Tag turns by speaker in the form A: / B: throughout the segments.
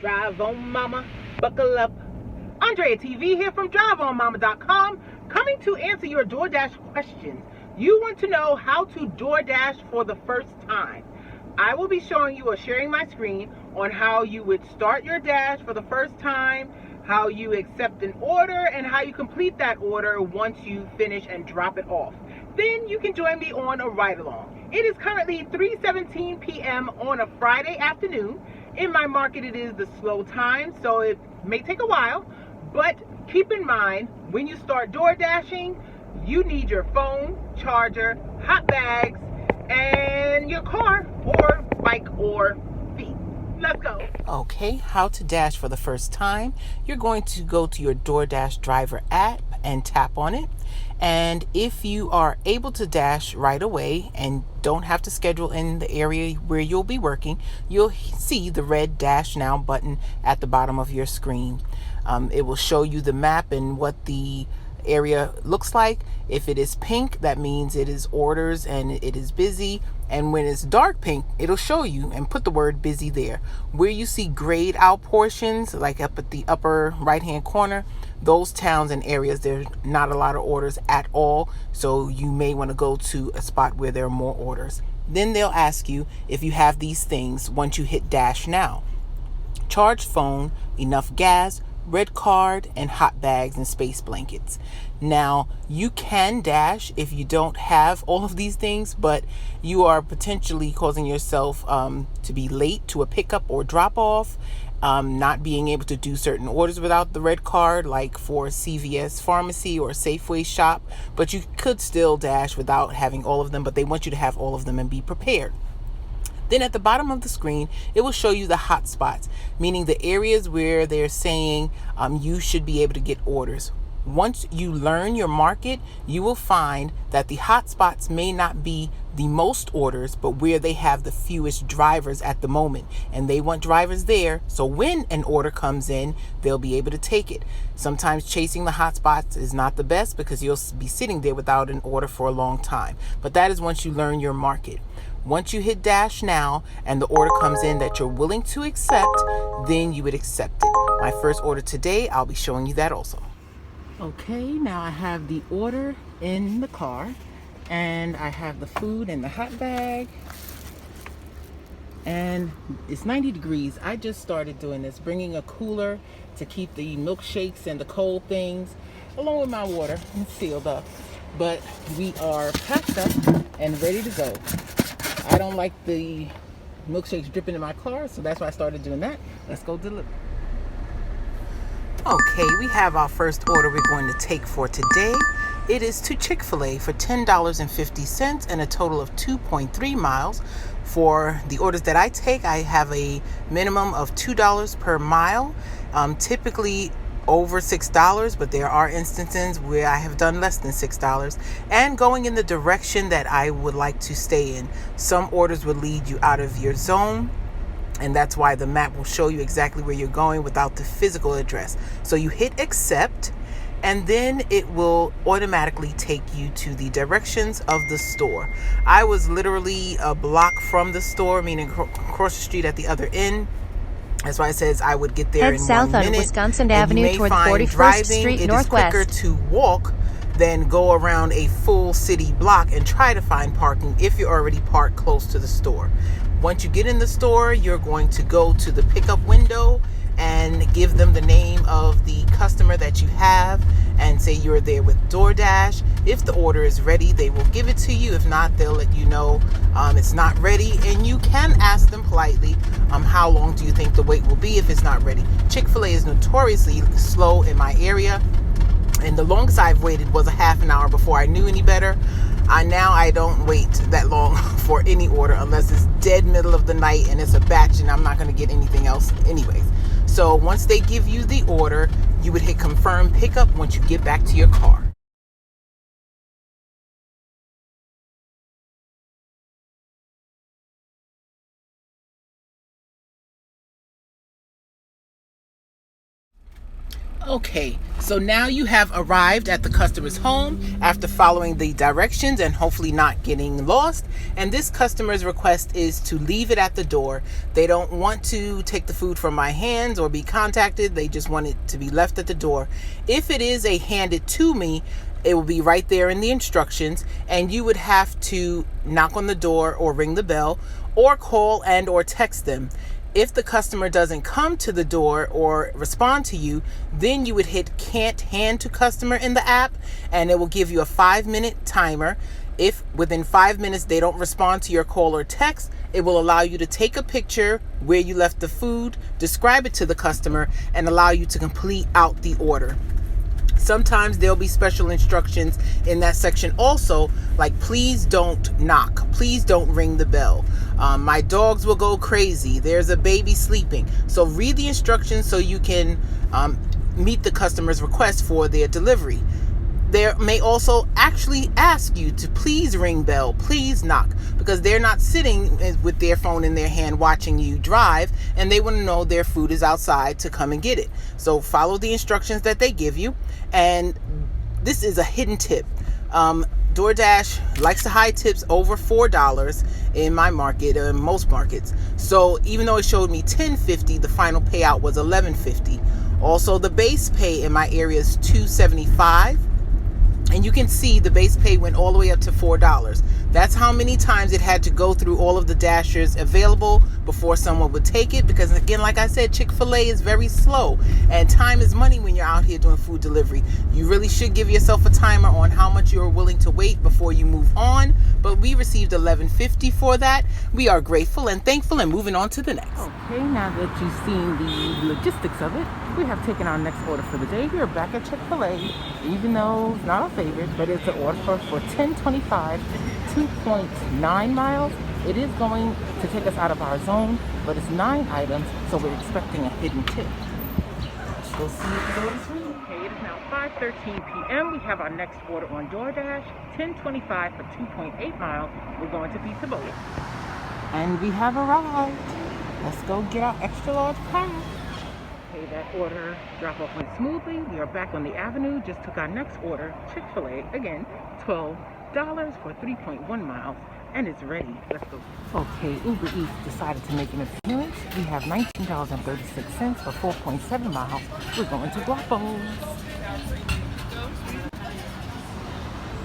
A: Drive on mama, buckle up. Andrea TV here from driveonmama.com, coming to answer your DoorDash questions. You want to know how to DoorDash for the first time. I will be showing you or sharing my screen on how you would start your dash for the first time, how you accept an order, and how you complete that order once you finish and drop it off. Then you can join me on a ride along. It is currently 3:17 p.m. on a Friday afternoon. In my market, it is the slow time, so it may take a while, but keep in mind, when you start door dashing, you need your phone, charger, hot bags, and your car or bike or feet. Let's go.
B: Okay, how to dash for the first time. You're going to go to your DoorDash driver app and tap on it. And if you are able to dash right away and don't have to schedule in the area where you'll be working, you'll see the red Dash Now button at the bottom of your screen. It will show you the map and what the area looks like. If it is pink, that means it is orders and it is busy. And when it's dark pink, it'll show you and put the word busy there. Where you see grayed out portions, like up at the upper right hand corner, those towns and areas, there's not a lot of orders at all. So you may want to go to a spot where there are more orders. Then they'll ask you if you have these things once you hit Dash Now: charged phone, enough gas, red card, and hot bags and space blankets. Now, you can dash if you don't have all of these things, but you are potentially causing yourself to be late to a pickup or drop off, not being able to do certain orders without the red card, like for CVS pharmacy or Safeway shop, but you could still dash without having all of them, but they want you to have all of them and be prepared. Then at the bottom of the screen, it will show you the hot spots, meaning the areas where they're saying you should be able to get orders. Once you learn your market, you will find that the hot spots may not be the most orders, but where they have the fewest drivers at the moment. And they want drivers there, so when an order comes in, they'll be able to take it. Sometimes chasing the hot spots is not the best because you'll be sitting there without an order for a long time. But that is once you learn your market. Once you hit Dash Now and the order comes in that you're willing to accept, then you would accept it. My first order today, I'll be showing you that also. Okay, now I have the order in the car, and I have the food in the hot bag, and it's 90 degrees. I just started doing this, bringing a cooler to keep the milkshakes and the cold things, along with my water, sealed up. But we are packed up and ready to go. I don't like the milkshakes dripping in my car, so that's why I started doing that. Let's go deliver. Okay, we have our first order we're going to take for today. It is to Chick-fil-A for $10.50 and a total of 2.3 miles. For the orders that I take, I have a minimum of $2 per mile, typically over $6, but there are instances where I have done less than $6, and going in the direction that I would like to stay in. Some orders will lead you out of your zone, and that's why the map will show you exactly where you're going without the physical address. So you hit accept, and then it will automatically take you to the directions of the store. I was literally a block from the store, meaning across the street at the other end. That's why it says I would get there
C: Head
B: in
C: south
B: 1 minute.
C: on Wisconsin
B: And
C: Avenue toward 41st
B: driving,
C: Street
B: it
C: Northwest.
B: is quicker to walk than go around a full city block and try to find parking if you're already parked close to the store. Once you get in the store, you're going to go to the pickup window and give them the name of the customer that you have and say you're there with DoorDash. If the order is ready, they will give it to you. If not, they'll let you know it's not ready, and you can ask them politely how long do you think the wait will be if it's not ready. Chick-fil-A is notoriously slow in my area, and the longest I've waited was a half an hour before I knew any better. Now I don't wait that long for any order unless it's dead middle of the night and it's a batch and I'm not going to get anything else anyways. So once they give you the order, you would hit confirm pickup once you get back to your car. Okay, so now you have arrived at the customer's home after following the directions and hopefully not getting lost. And this customer's request is to leave it at the door. They don't want to take the food from my hands or be contacted. They just want it to be left at the door. If it is a handed to me, it will be right there in the instructions, and you would have to knock on the door or ring the bell or call and or text them. If the customer doesn't come to the door or respond to you, then you would hit can't hand to customer in the app, and it will give you a 5-minute timer. If within 5 minutes they don't respond to your call or text, it will allow you to take a picture where you left the food, describe it to the customer, and allow you to complete out the order. Sometimes there'll be special instructions in that section also, like please don't knock, please don't ring the bell. My dogs will go crazy. There's a baby sleeping. So read the instructions so you can meet the customer's request for their delivery. They may also actually ask you to please ring bell, please knock, because they're not sitting with their phone in their hand watching you drive, and they want to know their food is outside to come and get it. So follow the instructions that they give you. And this is a hidden tip. DoorDash likes to hide tips over $4 in my market, most markets. So even though it showed me $10.50, the final payout was $11.50. Also, the base pay in my area is $2.75. And you can see the base pay went all the way up to $4. That's how many times it had to go through all of the dashers available before someone would take it. Because again, like I said, Chick-fil-A is very slow, and time is money when you're out here doing food delivery. You really should give yourself a timer on how much you're willing to wait before you move on. But we received $11.50 for that. We are grateful and thankful, and moving on to the next.
A: Okay, now that you've seen the logistics of it, we have taken our next order for the day. We are back at Chick-fil-A, even though it's not our favorite, but it's an order for $10.25, 2.9 miles. It is going to take us out of our zone, but it's 9 items, so we're expecting a hidden tip. Let's go see if the order's ready. Okay, it is now 5:13 p.m. We have our next order on DoorDash, $10.25 for 2.8 miles. We're going to Pizza Bowl. And we have arrived. Let's go get our extra large pie. Okay, that order drop off went smoothly. We are back on the avenue. Just took our next order, Chick-fil-A, again, $12 for 3.1 miles, and it's ready. Let's go. Okay, Uber Eats decided to make an appearance. We have $19.36 for 4.7 miles. We're going to Guapo's.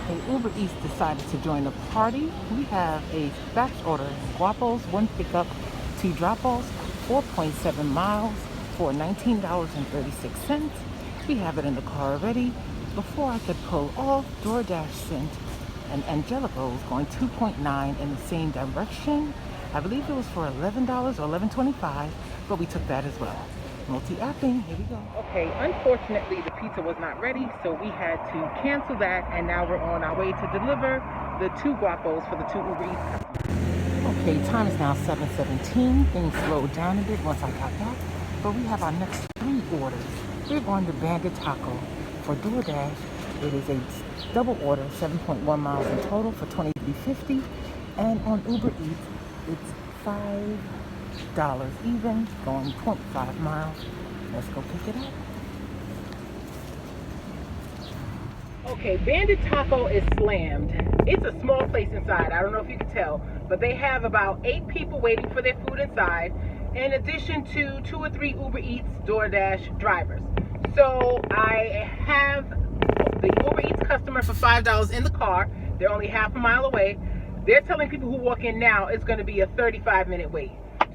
A: Okay, Uber Eats decided to join the party. We have a batch order, Guapo's, 1 pickup, 2 drop-offs, 4.7 miles for $19.36. We have it in the car already. Before I could pull off, DoorDash sent an Angelico's going 2.9 in the same direction. I believe it was for $11 or $11.25, but we took that as well. Multi-apping, here we go. Okay, unfortunately the pizza was not ready, so we had to cancel that, and now we're on our way to deliver the 2 Guapos for the 2 Uber Eats customers. Okay, time is now 7:17. Things slowed down a bit once I got back, but we have our next 3 orders. We're going to Bandit Taco. For DoorDash, it is a double order, 7.1 miles in total for $23.50, and on Uber Eats, it's $5 even, going 0.5 miles. Let's go pick it up. Okay, Bandit Taco is slammed. It's a small place inside. I don't know if you can tell, but they have about 8 people waiting for their food inside, in addition to 2 or 3 Uber Eats, DoorDash drivers. So I have the Uber Eats customer for $5 in the car. They're only half a mile away. They're telling people who walk in now it's going to be a 35-minute wait.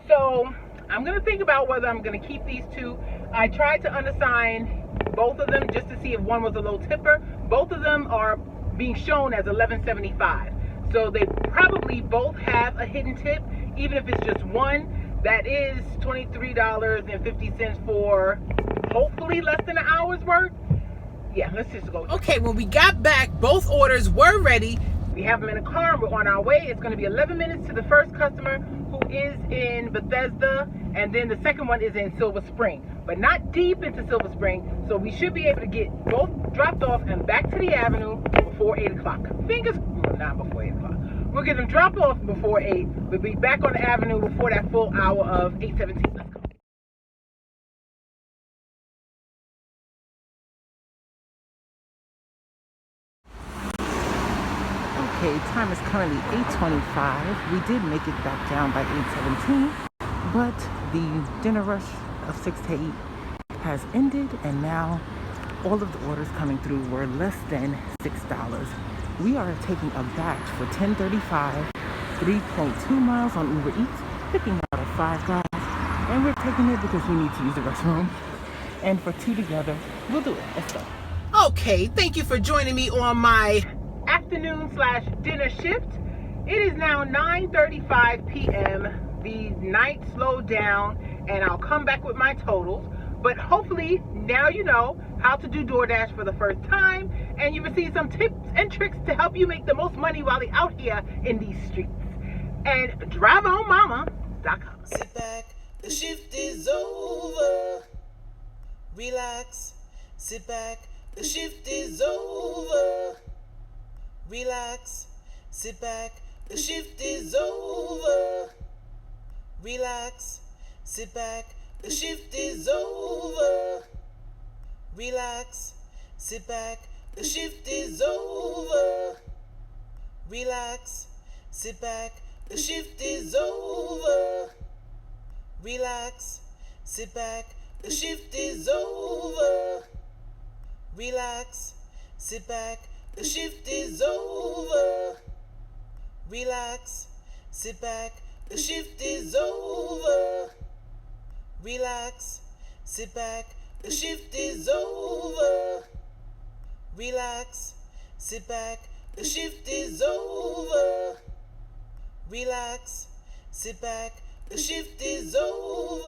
A: So I'm going to think about whether I'm going to keep these 2. I tried to unassign both of them just to see if one was a low tipper. Both of them are being shown as $11.75. So they probably both have a hidden tip, even if it's just one. That is $23.50 for hopefully less than an hour's worth. Yeah, let's just go.
B: Okay, when we got back, both orders were ready.
A: We have them in a car. We're on our way. It's going to be 11 minutes to the first customer, who is in Bethesda, and then the second one is in Silver Spring, but not deep into Silver Spring. So we should be able to get both dropped off and back to the avenue before 8 o'clock. Fingers, not before 8 o'clock. We'll get them dropped off before 8. We'll be back on the avenue before that full hour of 8:17. Okay, time is currently 8:25. We did make it back down by 8:17, but the dinner rush of 6 to 8 has ended, and now all of the orders coming through were less than $6. We are taking a batch for $10.35, 3.2 miles on Uber Eats, picking out at Five Guys, and we're taking it because we need to use the restroom. And for two together, we'll do it. Let's go. Okay, thank you for joining me on my afternoon/dinner shift. It is now 9:35 p.m. The night slowed down, and I'll come back with my totals. But hopefully now you know how to do DoorDash for the first time, and you receive some tips and tricks to help you make the most money while you're out here in these streets. And driveonmama.com.
B: Sit back, the shift is over. Relax, sit back, the shift is over. Relax, sit back, the shift is over. Relax, sit back, the shift is over. Relax, sit back, the shift is over. Relax, sit back, the shift is over. Relax, sit back, the shift is over. Relax, sit back, the shift is over. Relax, sit back, the shift is over. Relax, sit back, the shift is over. Relax, sit back, the shift is over. Relax, sit back, the shift is over.